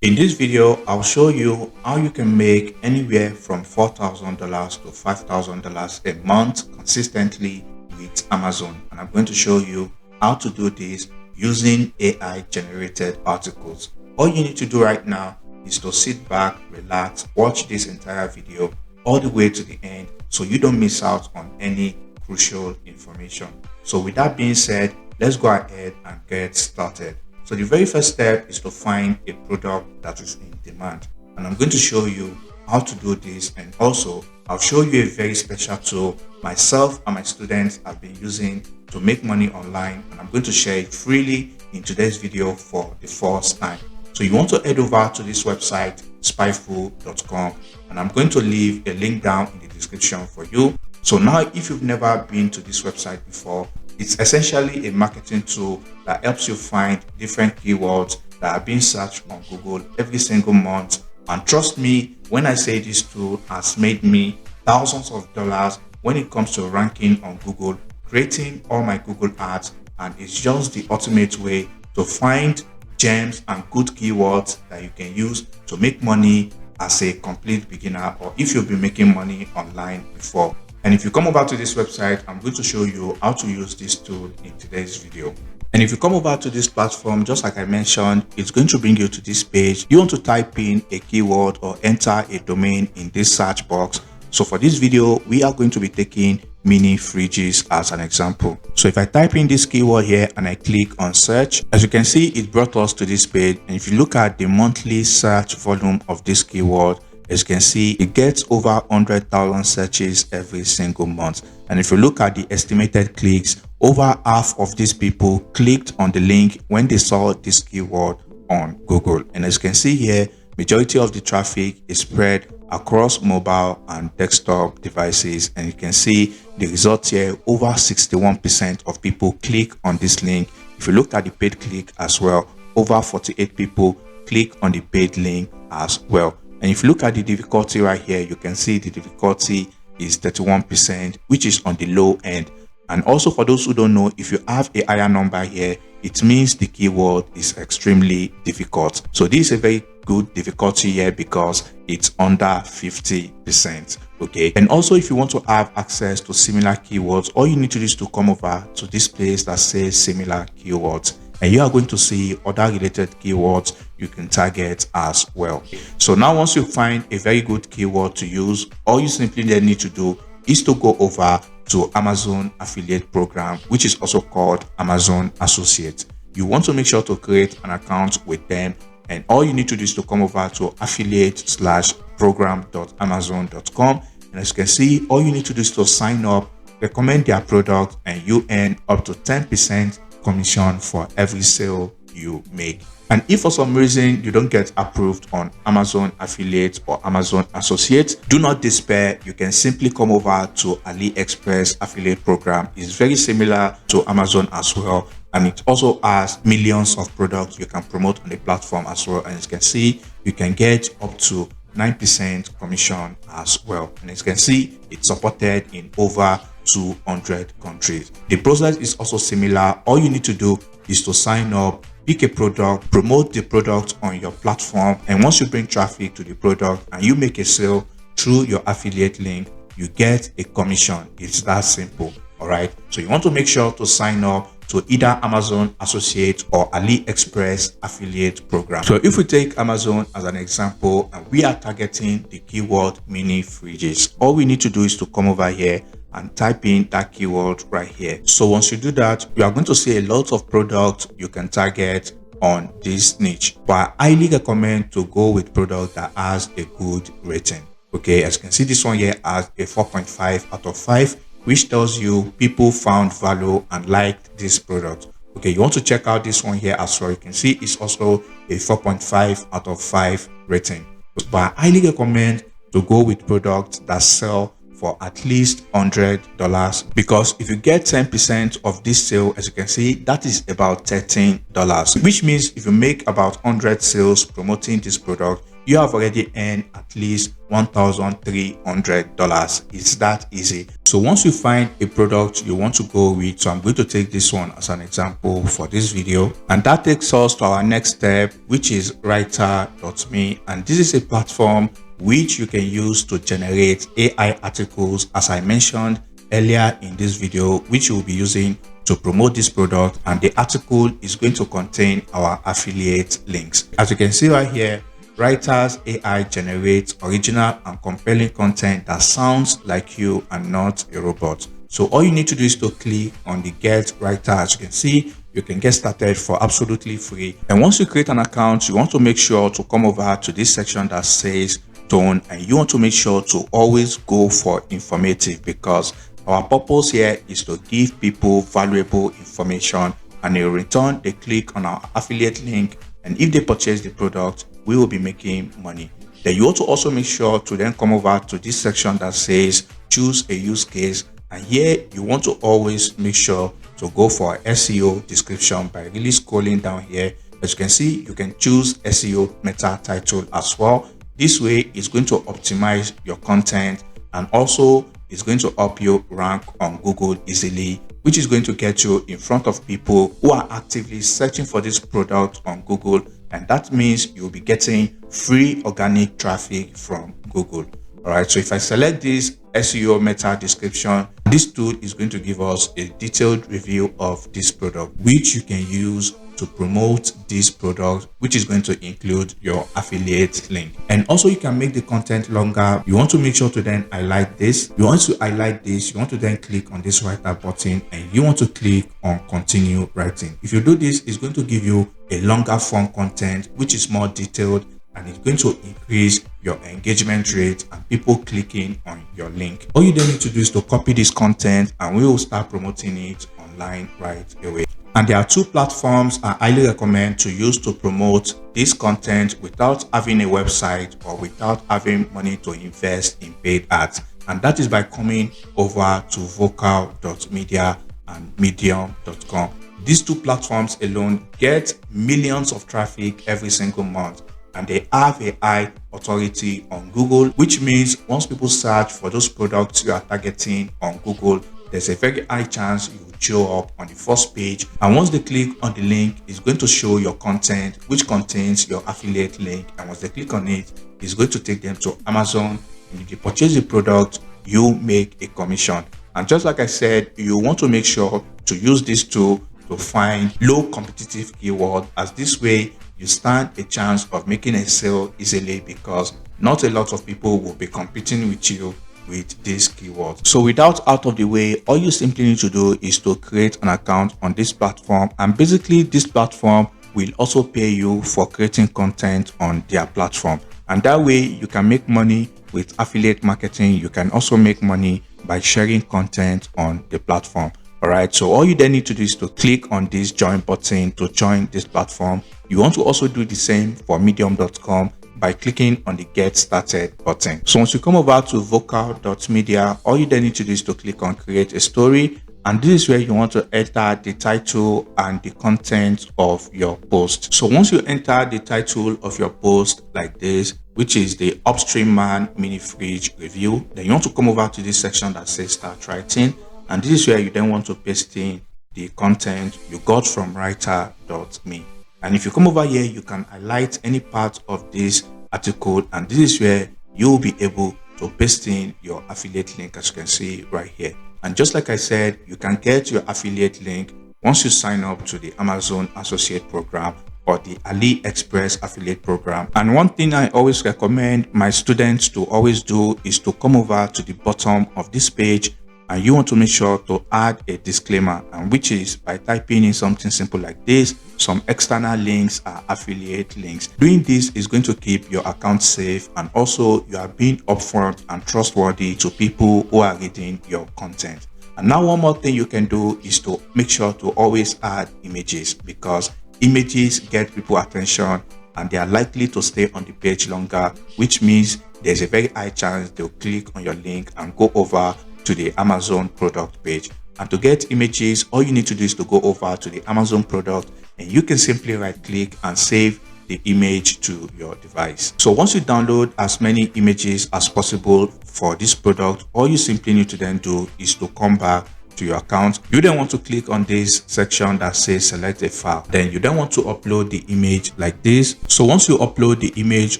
In this video, I'll show you how you can make anywhere from $4,000 to $5,000 a month consistently with Amazon. And I'm going to show you how to do this using AI generated articles. All you need to do right now is to sit back, relax, watch this entire video all the way to the end so you don't miss out on any crucial information. So with that being said, let's go ahead and get started. So the very first step is to find a product that is in demand. And I'm going to show you how to do this, and also I'll show you a very special tool myself and my students have been using to make money online, and I'm going to share it freely in today's video for the first time. So you want to head over to this website, spyful.com, and I'm going to leave a link down in the description for you. So now, if you've never been to this website before, it's essentially a marketing tool that helps you find different keywords that are being searched on Google every single month. And trust me, when I say this tool has made me thousands of dollars when it comes to ranking on Google, creating all my Google ads, and it's just the ultimate way to find gems and good keywords that you can use to make money as a complete beginner, or if you've been making money online before. And if you come over to this website, I'm going to show you how to use this tool in today's video. And if you come over to this platform, just like I mentioned, it's going to bring you to this page. You want to type in a keyword or enter a domain in this search box. So for this video, we are going to be taking mini fridges as an example. So if I type in this keyword here and I click on search, as you can see, it brought us to this page. And if you look at the monthly search volume of this keyword, as you can see, it gets over 100,000 searches every single month. And if you look at the estimated clicks, over half of these people clicked on the link when they saw this keyword on Google. And as you can see here, majority of the traffic is spread across mobile and desktop devices. And you can see the results here, over 61% of people click on this link. If you look at the paid click as well, over 48 people click on the paid link as well. And if you look at the difficulty right here, you can see the difficulty is 31%, which is on the low end. And also, for those who don't know, if you have a higher number here, it means the keyword is extremely difficult. So this is a very good difficulty here because it's under 50%. Okay. And also, if you want to have access to similar keywords, all you need to do is to come over to this place that says similar keywords, and you are going to see other related keywords you can target as well. So now, once you find a very good keyword to use, all you simply then need to do is to go over to Amazon affiliate program, which is also called Amazon Associate. You want to make sure to create an account with them, and all you need to do is to come over to affiliate/program.amazon.com. And as you can see, all you need to do is to sign up, recommend their product, and you earn up to 10% commission for every sale you make. And if for some reason you don't get approved on Amazon Affiliate or Amazon Associate, do not despair. You can simply come over to AliExpress affiliate program. It's very similar to Amazon as well, and it also has millions of products you can promote on the platform as well. And as you can see, you can get up to 9% commission as well. And as you can see, it's supported in over 200 countries. The process is also similar. All you need to do is to sign up, pick a product, promote the product on your platform, and once you bring traffic to the product and you make a sale through your affiliate link, you get a commission. It's that simple. All right. So you want to make sure to sign up to either Amazon Associate or AliExpress affiliate program. So if we take Amazon as an example and we are targeting the keyword mini fridges, all we need to do is to come over here and type in that keyword right here. So once you do that, you are going to see a lot of products you can target on this niche, but I highly recommend to go with product that has a good rating. Okay, as you can see, this one here has a 4.5 out of 5, which tells you people found value and liked this product. Okay, you want to check out this one here as well. You can see it's also a 4.5 out of 5 rating. But I highly recommend to go with products that sell for at least $100, because if you get 10% of this sale, as you can see, that is about $13, which means if you make about 100 sales promoting this product, you have already earned at least $1,300. It's that easy. So once you find a product you want to go with, so I'm going to take this one as an example for this video, and that takes us to our next step, which is Writer.me, and this is a platform which you can use to generate AI articles, as I mentioned earlier in this video, which you will be using to promote this product, and the article is going to contain our affiliate links. As you can see right here, Writer's AI generates original and compelling content that sounds like you and not a robot. So all you need to do is to click on the Get Writer. As you can see, you can get started for absolutely free. And once you create an account, you want to make sure to come over to this section that says Tone, and you want to make sure to always go for informative, because our purpose here is to give people valuable information, and in return they click on our affiliate link, and if they purchase the product, we will be making money. Then you want to also make sure to then come over to this section that says choose a use case, and here you want to always make sure to go for SEO description by really scrolling down here. As you can see, you can choose SEO meta title as well. This way it's going to optimize your content, and also it's going to help you rank on Google easily, which is going to get you in front of people who are actively searching for this product on Google, and that means you'll be getting free organic traffic from Google. All right, so if I select this SEO meta description, this tool is going to give us a detailed review of this product, which you can use to promote this product, which is going to include your affiliate link. And also you can make the content longer. You want to make sure to then highlight this. You want to highlight this. You want to then click on this writer button, and you want to click on continue writing. If you do this, it's going to give you a longer form content, which is more detailed, and it's going to increase your engagement rate and people clicking on your link. All you then need to do is to copy this content, and we will start promoting it online right away. And there are two platforms I highly recommend to use to promote this content without having a website or without having money to invest in paid ads. And that is by coming over to Vocal.media and Medium.com. These two platforms alone get millions of traffic every single month, and they have a high authority on Google, which means once people search for those products you are targeting on Google, there's a very high chance you will show up on the first page. And once they click on the link, it's going to show your content, which contains your affiliate link. And once they click on it, it's going to take them to Amazon. And if you purchase the product, you make a commission. And just like I said, you want to make sure to use this tool to find low competitive keyword, as this way you stand a chance of making a sale easily, because not a lot of people will be competing with you with this keyword. So without out of the way, all you simply need to do is to create an account on this platform, and basically this platform will also pay you for creating content on their platform, and that way you can make money with affiliate marketing. You can also make money by sharing content on the platform. All right, so all you then need to do is to click on this join button to join this platform. You want to also do the same for Medium.com by clicking on the Get Started button. So once you come over to Vocal.media, all you then need to do is to click on Create a Story, and this is where you want to enter the title and the content of your post. So once you enter the title of your post like this, which is the Upstream Man mini fridge review, then you want to come over to this section that says Start Writing, and this is where you then want to paste in the content you got from Writer.me. And if you come over here, you can highlight any part of this article, and this is where you will be able to paste in your affiliate link, as you can see right here. And just like I said, you can get your affiliate link once you sign up to the Amazon Associate Program or the AliExpress Affiliate Program. And one thing I always recommend my students to always do is to come over to the bottom of this page, and you want to make sure to add a disclaimer, and which is by typing in something simple like this: some external links are affiliate links. Doing this is going to keep your account safe, and also you are being upfront and trustworthy to people who are reading your content. And now one more thing you can do is to make sure to always add images, because images get people attention and they are likely to stay on the page longer, which means there's a very high chance they'll click on your link and go over to the Amazon product page. And to get images, all you need to do is to go over to the Amazon product, and you can simply right click and save the image to your device. So once you download as many images as possible for this product, all you simply need to then do is to come back to your account. You then want to click on this section that says select a file. Then you then want to upload the image like this. So once you upload the image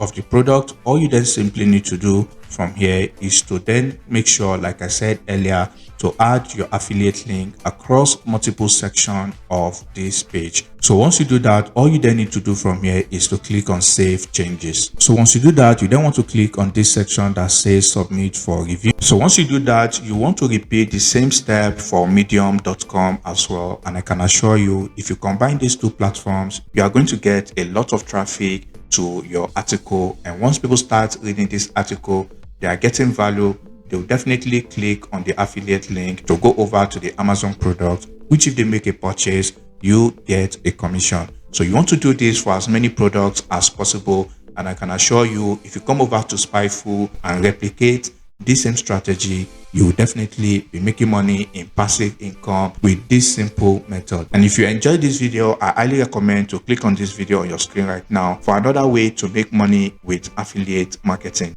of the product, all you then simply need to do from here is to then make sure, like I said earlier, to add your affiliate link across multiple sections of this page. So once you do that, all you then need to do from here is to click on save changes. So once you do that, you then want to click on this section that says submit for review. So once you do that, you want to repeat the same step for medium.com as well. And I can assure you, if you combine these two platforms, you are going to get a lot of traffic to your article. And once people start reading this article, they are getting value, they'll definitely click on the affiliate link to go over to the Amazon product, which if they make a purchase, you get a commission. So you want to do this for as many products as possible. And I can assure you, if you come over to Spyful and replicate this same strategy, you will definitely be making money in passive income with this simple method. And if you enjoyed this video, I highly recommend to click on this video on your screen right now for another way to make money with affiliate marketing.